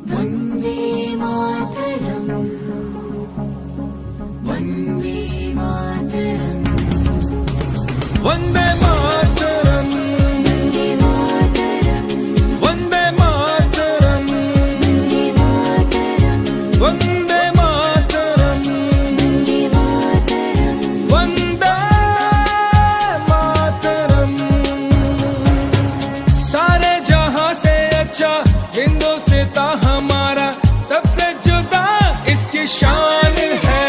वन्दे मातरम्, वन्दे मातरम्, वन्दे मातरम्, वन्दे मातरम्, वन्दे मातरम्, वन्दे मातरम्, वन्दे मातरम्। सारे जहां से अच्छा हिंदुस्तान हमारा, सबसे जुदा इसकी शान है।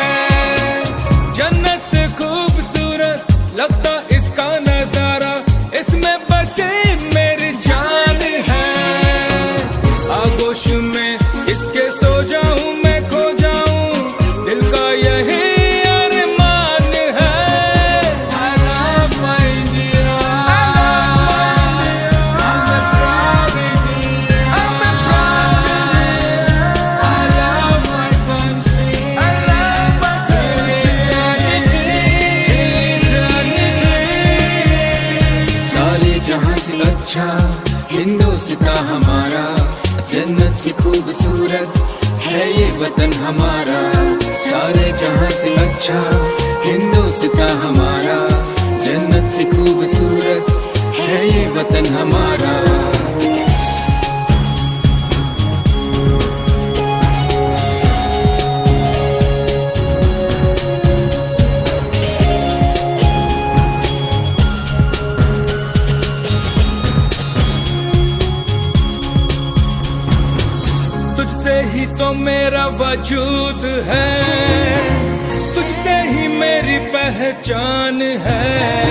जन्नत से खूबसूरत लगता इसका नजारा, इसमें बसे मेरी जान है। आगोश में इसके सो जाऊं मैं, खो जाऊं, दिल का यही अरमान है। I love my India, I'm a proud India, I'm a proud I love my country, I love my सारे जहां से अच्छा हिंदुस्तान हमारा, जन्नत से खूबसूरत है ये वतन हमारा। सारे जहां से अच्छा हिंदुस्तान हमारा, जन्नत से खूबसूरत है ये वतन हमारा। तुझसे ही तो मेरा वजूद है, तुझसे ही मेरी पहचान है।